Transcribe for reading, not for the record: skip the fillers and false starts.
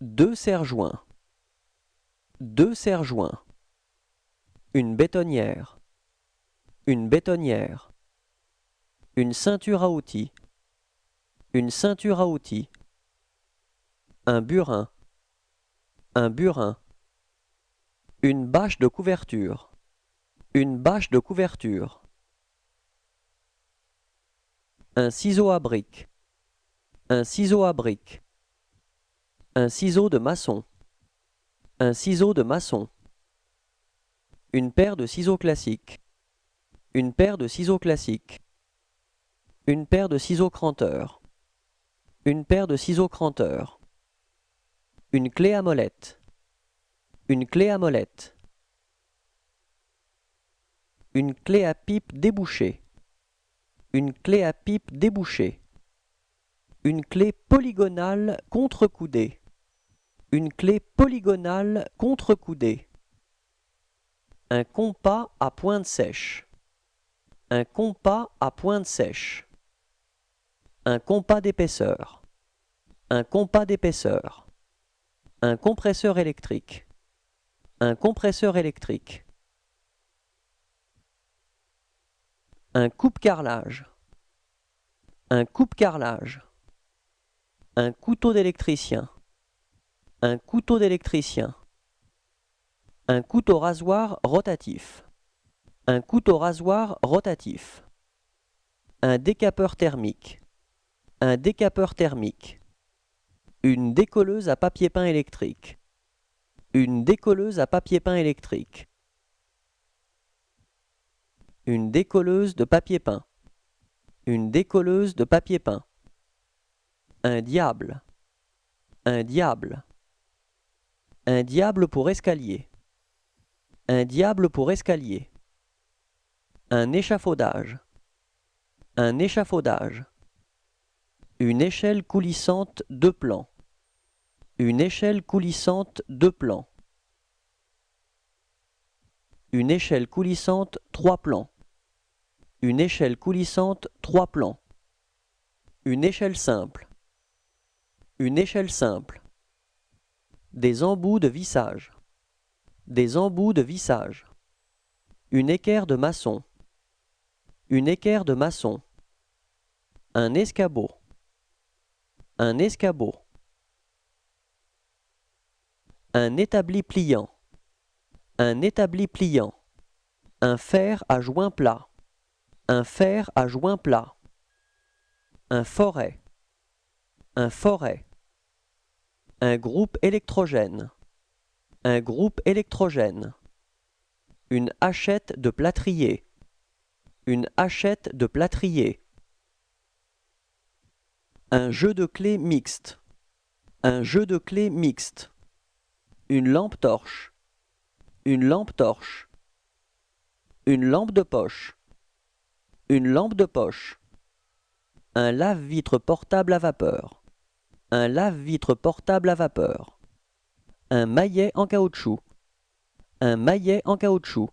Deux serre-joints. Deux serre-joints. Une bétonnière. Une bétonnière. Une ceinture à outils. Une ceinture à outils. Un burin. Un burin. Une bâche de couverture. Une bâche de couverture. Un ciseau à briques. Un ciseau à briques. Un ciseau de maçon. Un ciseau de maçon. Une paire de ciseaux classiques. Une paire de ciseaux classiques. Une paire de ciseaux cranteurs. Une paire de ciseaux cranteurs. Une clé à molette. Une clé à molette. Une clé à pipe débouchée. Une clé à pipe débouchée. Une clé polygonale contrecoudée. Une clé polygonale contrecoudée. Un compas à pointe sèche. Un compas à pointe sèche. Un compas d'épaisseur. Un compas d'épaisseur. Un compresseur électrique. Un compresseur électrique. Un coupe-carrelage. Un coupe-carrelage. Un couteau d'électricien. Un couteau d'électricien. Un couteau rasoir rotatif. Un couteau rasoir rotatif. Un décapeur thermique. Un décapeur thermique. Une décolleuse à papier peint électrique. Une décolleuse à papier peint électrique. Une décolleuse de papier peint. Une décolleuse de papier peint. Un diable. Un diable. Un diable pour escalier. Un diable pour escalier. Un échafaudage. Un échafaudage. Une échelle coulissante deux plans. Une échelle coulissante deux plans. Une échelle coulissante trois plans. Une échelle coulissante trois plans. Une échelle simple. Une échelle simple. Des embouts de vissage. Des embouts de vissage. Une équerre de maçon. Une équerre de maçon. Un escabeau. Un escabeau. Un établi pliant. Un établi pliant. Un fer à joint plat. Un fer à joint plat. Un forêt. Un forêt. Un groupe électrogène. Un groupe électrogène. Une hachette de plâtrier. Une hachette de plâtrier. Un jeu de clés mixte. Un jeu de clés mixte. Une lampe torche. Une lampe torche. Une lampe de poche. Une lampe de poche. Un lave-vitre portable à vapeur. Un lave-vitre portable à vapeur. Un maillet en caoutchouc. Un maillet en caoutchouc.